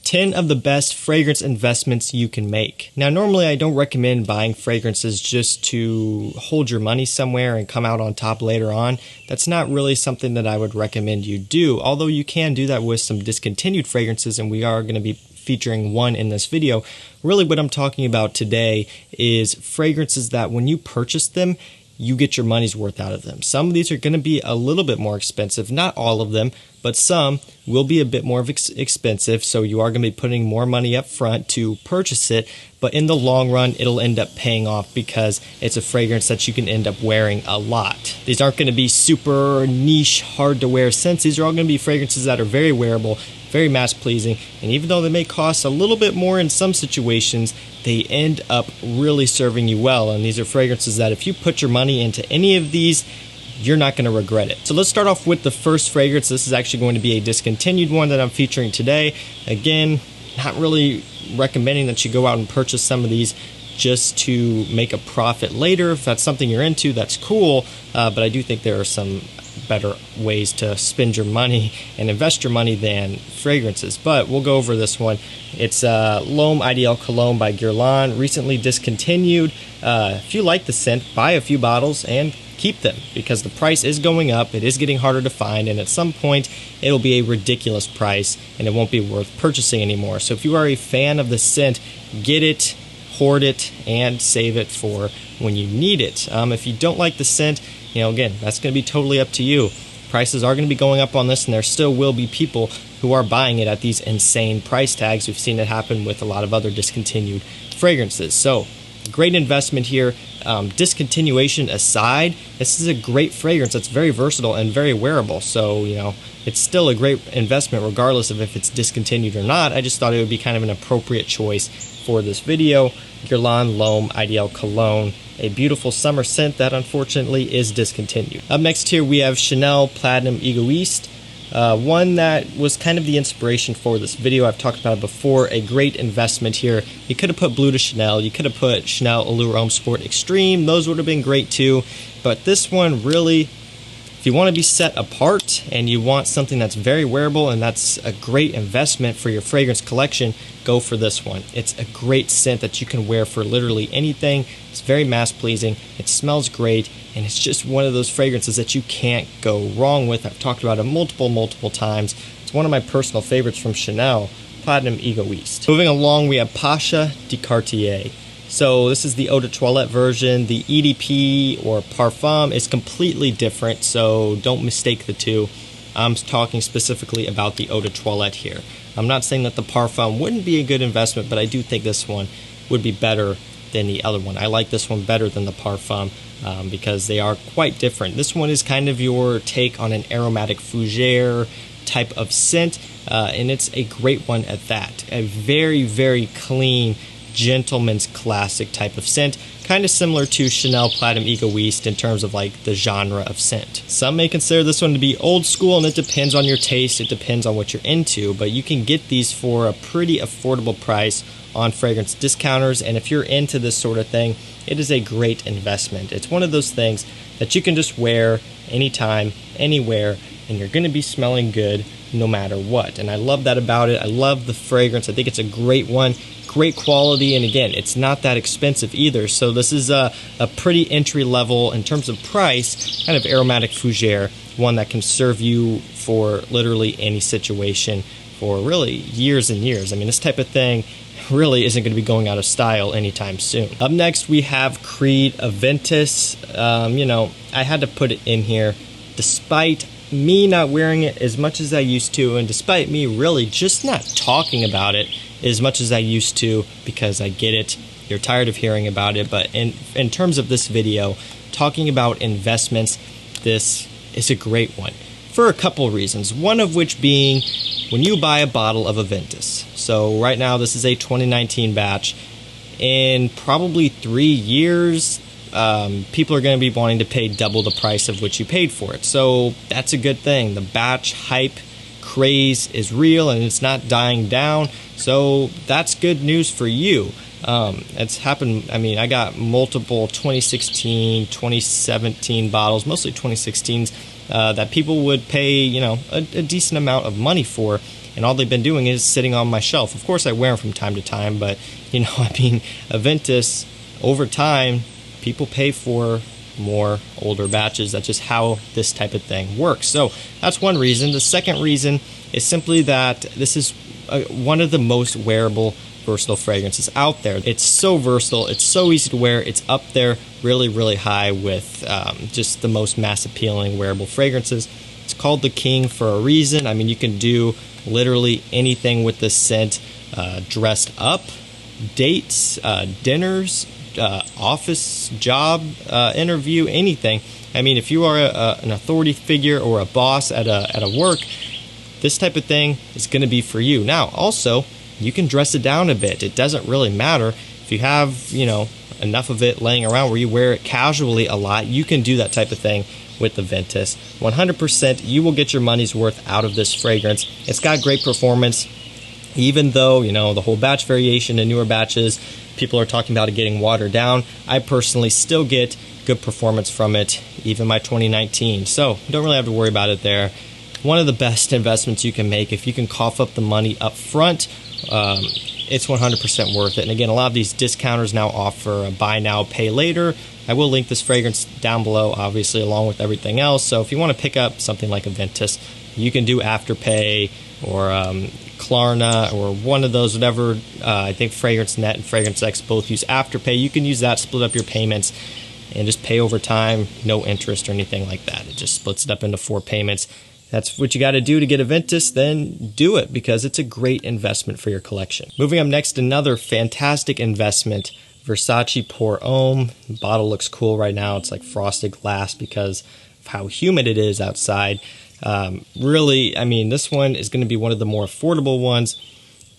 10 of the best fragrance investments you can make. Now, normally I don't recommend buying fragrances just to hold your money somewhere and come out on top later on. That's not really something that I would recommend you do, although you can do that with some discontinued fragrances, and we are going to be featuring one in this video. Really what I'm talking about today is fragrances that when you purchase them, you get your money's worth out of them. Some of these are going to be a little bit more expensive, not all of them, but some will be a bit more expensive, so you are going to be putting more money up front to purchase it, but in the long run, it'll end up paying off because it's a fragrance that you can end up wearing a lot. These aren't going to be super niche, hard to wear scents. These are all going to be fragrances that are very wearable, very mass pleasing, and even though they may cost a little bit more in some situations, they end up really serving you well. And these are fragrances that if you put your money into any of these, you're not going to regret it. So let's start off with the first fragrance. This is actually going to be a discontinued one that I'm featuring today. Again, not really recommending that you go out and purchase some of these just to make a profit later. If that's something you're into, that's cool, but I do think there are some better ways to spend your money and invest your money than fragrances. But we'll go over this one. It's Lome IDL Cologne by Guerlain, recently discontinued. If you like the scent, buy a few bottles and keep them because the price is going up. It is getting harder to find, and at some point it'll be a ridiculous price and it won't be worth purchasing anymore. So if you are a fan of the scent, get it, hoard it, and save it for when you need it. If you don't like the scent, again, that's going to be totally up to you. Prices are going to be going up on this, and there still will be people who are buying it at these insane price tags. We've seen it happen with a lot of other discontinued fragrances. So, great investment here. Discontinuation aside, this is a great fragrance that's very versatile and very wearable. So, it's still a great investment regardless of if it's discontinued or not. I just thought it would be kind of an appropriate choice for this video. Guerlain Lome IDL Cologne, a beautiful summer scent that unfortunately is discontinued. Up next here we have Chanel Platinum Egoiste, one that was kind of the inspiration for this video. I've talked about it before. A great investment here. You could have put Bleu de Chanel, you could have put Chanel Allure Homme Sport Extreme, those would have been great too, but this one really, if you want to be set apart and you want something that's very wearable and that's a great investment for your fragrance collection, go for this one. It's a great scent that you can wear for literally anything. It's very mass pleasing, it smells great, and it's just one of those fragrances that you can't go wrong with. I've talked about it multiple times. It's one of my personal favorites from Chanel, Platinum Egoiste. Moving along, we have Pasha De Cartier. So this is the Eau de Toilette version. The EDP or Parfum is completely different, so don't mistake the two. I'm talking specifically about the Eau de Toilette here. I'm not saying that the Parfum wouldn't be a good investment, but I do think this one would be better than the other one. I like this one better than the Parfum because they are quite different. This one is kind of your take on an aromatic fougere type of scent, and it's a great one at that. A very clean, gentleman's classic type of scent, kind of similar to Chanel Platinum Egoiste in terms of like the genre of scent. Some may consider this one to be old school, and it depends on your taste, it depends on what you're into, but you can get these for a pretty affordable price on fragrance discounters, and if you're into this sort of thing, it is a great investment. It's one of those things that you can just wear anytime, anywhere, and you're going to be smelling good no matter what, and I love that about it. I love the fragrance. I think it's a great one. Great quality, and again, it's not that expensive either, so this is a pretty entry level in terms of price kind of aromatic fougere, one that can serve you for literally any situation for really years and years. I mean, this type of thing really isn't going to be going out of style anytime soon. Up next we have Creed Ventus. I had to put it in here despite me not wearing it as much as I used to, and despite me really just not talking about it as much as I used to, because I get it, you're tired of hearing about it, but in terms of this video, talking about investments, this is a great one for a couple reasons. One of which being when you buy a bottle of a Ventus. So right now this is a 2019 batch. In probably 3 years, people are going to be wanting to pay double the price of which you paid for it. So that's a good thing. The batch hype craze is real and it's not dying down. So that's good news for you. It's happened. I mean, I got multiple 2016, 2017 bottles, mostly 2016s, that people would pay, a decent amount of money for. and all they've been doing is sitting on my shelf. Of course I wear them from time to time, but you know, I mean, a Ventus, over time, people pay for more older batches. That's just how this type of thing works. So that's one reason. The second reason is simply that this is one of the most wearable, versatile fragrances out there. It's so versatile, it's so easy to wear, it's up there really, really high with just the most mass appealing wearable fragrances. It's called the King for a reason. I mean, you can do literally anything with this scent, dressed up, dates, dinners, office job, interview, anything. I mean, if you are an authority figure or a boss at a work, this type of thing is going to be for you. Now, also, you can dress it down a bit. It doesn't really matter. If you have, you know, enough of it laying around where you wear it casually a lot, you can do that type of thing with the Ventus. 100% you will get your money's worth out of this fragrance. It's got great performance, even though, you know, the whole batch variation in newer batches, people are talking about it getting watered down. I personally still get good performance from it, even my 2019. So you don't really have to worry about it there. One of the best investments you can make, if you can cough up the money up front, it's 100% worth it. And again, a lot of these discounters now offer a buy now, pay later. I will link this fragrance down below, obviously, along with everything else. So if you want to pick up something like a Ventus, you can do Afterpay or Klarna or one of those, whatever. I think FragranceNet and FragranceX both use Afterpay. You can use that, split up your payments, and just pay over time, no interest or anything like that. It just splits it up into 4 payments. That's what you got to do to get a Ventus, then do it, because it's a great investment for your collection. Moving up next, another fantastic investment, Versace Pour Homme. The bottle looks cool right now. It's like frosted glass because of how humid it is outside. Really, I mean, this one is going to be one of the more affordable ones.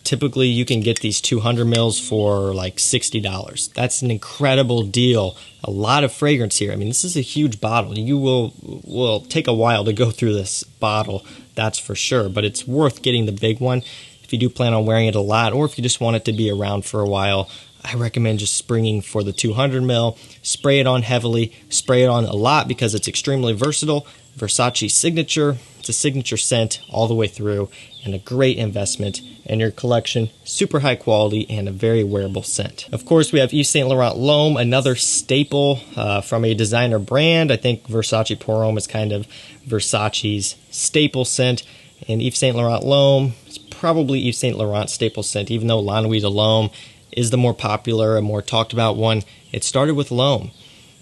Typically, you can get these 200 mils for like $60. That's an incredible deal. A lot of fragrance here. I mean, this is a huge bottle. You will take a while to go through this bottle, that's for sure. But it's worth getting the big one if you do plan on wearing it a lot, or if you just want it to be around for a while. I recommend just springing for the 200 mil. Spray it on heavily. Spray it on a lot because it's extremely versatile. Versace signature. It's a signature scent all the way through, and a great investment in your collection. Super high quality and a very wearable scent. Of course, we have Yves Saint Laurent Lome, another staple from a designer brand. I think Versace Pour Homme is kind of Versace's staple scent, and Yves Saint Laurent Lome is probably Yves Saint Laurent's staple scent, even though La Nuit de Lome is the more popular and more talked about one. It started with Lome.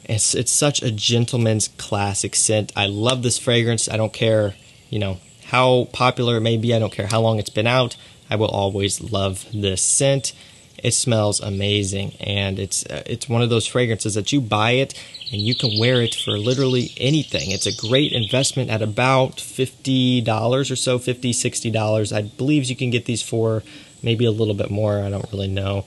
It's such a gentleman's classic scent. I love this fragrance. I don't care, you know, how popular it may be. I don't care how long it's been out. I will always love this scent. It smells amazing, and it's one of those fragrances that you buy it and you can wear it for literally anything. It's a great investment at about $50 or so, $50, $60. I believe you can get these for maybe a little bit more. I don't really know.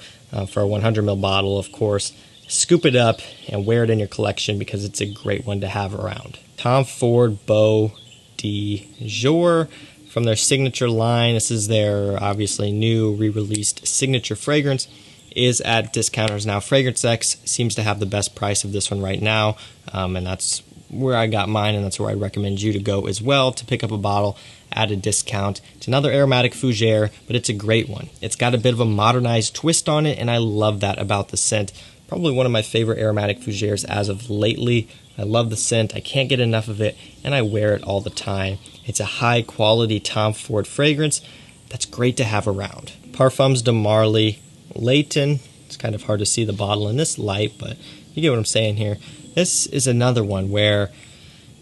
For a 100 ml bottle, of course. Scoop it up and wear it in your collection because it's a great one to have around. Tom Ford Beau de Jour from their signature line. This is their obviously new re-released signature fragrance. Is at discounters now. FragranceX seems to have the best price of this one right now, and that's where I got mine, and that's where I recommend you to go as well to pick up a bottle at a discount. It's another aromatic fougere, but it's a great one. It's got a bit of a modernized twist on it, and I love that about the scent. Probably one of my favorite aromatic fougeres as of lately. I love the scent. I can't get enough of it, and I wear it all the time. It's a high-quality Tom Ford fragrance that's great to have around. Parfums de Marly Layton. It's kind of hard to see the bottle in this light, but you get what I'm saying here. This is another one where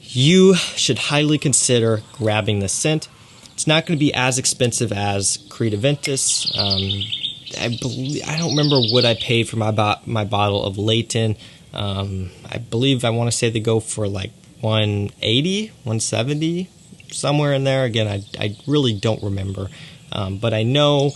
you should highly consider grabbing this scent. It's not going to be as expensive as Creed Ventus. I don't remember what I paid for my bottle of Layton. I believe I want to say they go for like $180, $170, somewhere in there. Again, I really don't remember. But I know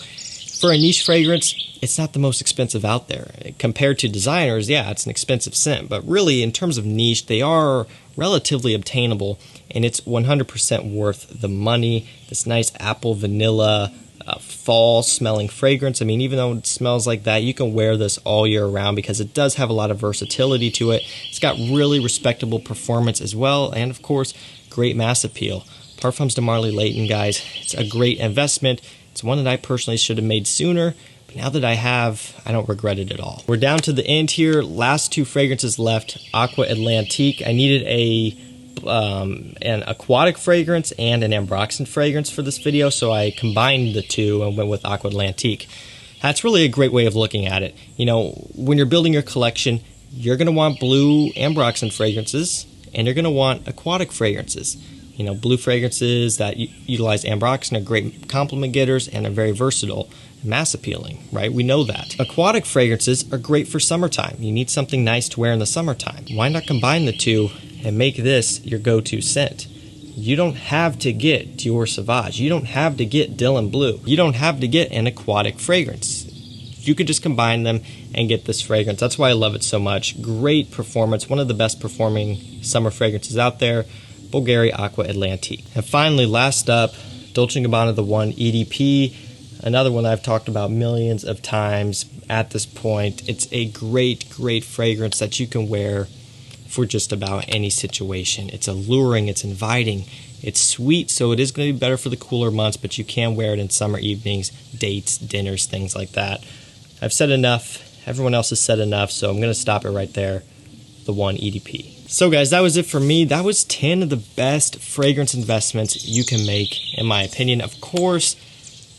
for a niche fragrance, it's not the most expensive out there. Compared to designers, yeah, it's an expensive scent. But really, in terms of niche, they are relatively obtainable, and it's 100% worth the money. This nice apple vanilla fall smelling fragrance. I mean, even though it smells like that, you can wear this all year round because it does have a lot of versatility to it. It's got really respectable performance as well, and of course, great mass appeal. Parfums de Marly Layton, guys. It's a great investment. It's one that I personally should have made sooner, but now that I have, I don't regret it at all. We're down to the end here. Last 2 fragrances left. Aqua Atlantique. I needed an aquatic fragrance and an ambroxan fragrance for this video, so I combined the 2 and went with Aqua Atlantique. That's really a great way of looking at it. You know, when you're building your collection, you're going to want blue ambroxan fragrances, and you're going to want aquatic fragrances. You know, blue fragrances that utilize ambroxan are great compliment getters and are very versatile, mass appealing, right? We know that. Aquatic fragrances are great for summertime. You need something nice to wear in the summertime. Why not combine the 2 and make this your go-to scent? You don't have to get Dior Sauvage. You don't have to get Dylan Blue. You don't have to get an aquatic fragrance. You could just combine them and get this fragrance. That's why I love it so much. Great performance. One of the best performing summer fragrances out there. Bulgari Aqua Atlantique. And finally, last up, Dolce & Gabbana The One EDP. Another one I've talked about millions of times at this point. It's a great, great fragrance that you can wear for just about any situation. It's alluring, it's inviting, it's sweet, so it is going to be better for the cooler months, but you can wear it in summer evenings, dates, dinners, things like that. I've said enough. Everyone else has said enough, so I'm going to stop it right there. The One EDP. So guys, that was it for me. That was 10 of the best fragrance investments you can make, in my opinion. Of course,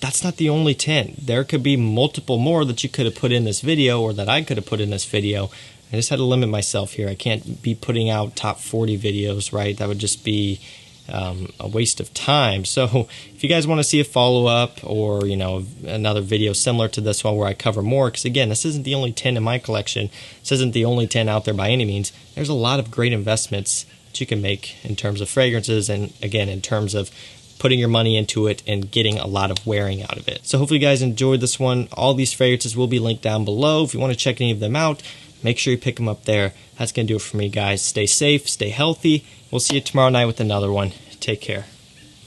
that's not the only 10. There could be multiple more that you could have put in this video, or that I could have put in this video. I just had to limit myself here. I can't be putting out top 40 videos, right? That would just be a waste of time. So if you guys want to see a follow-up, or you know, another video similar to this one where I cover more, because again, this isn't the only 10 in my collection. This isn't the only 10 out there by any means. There's a lot of great investments that you can make in terms of fragrances, and again, in terms of putting your money into it and getting a lot of wearing out of it. So hopefully you guys enjoyed this one. All these fragrances will be linked down below. If you want to check any of them out, make sure you pick them up there. That's going to do it for me, guys. Stay safe, stay healthy. We'll see you tomorrow night with another one. Take care.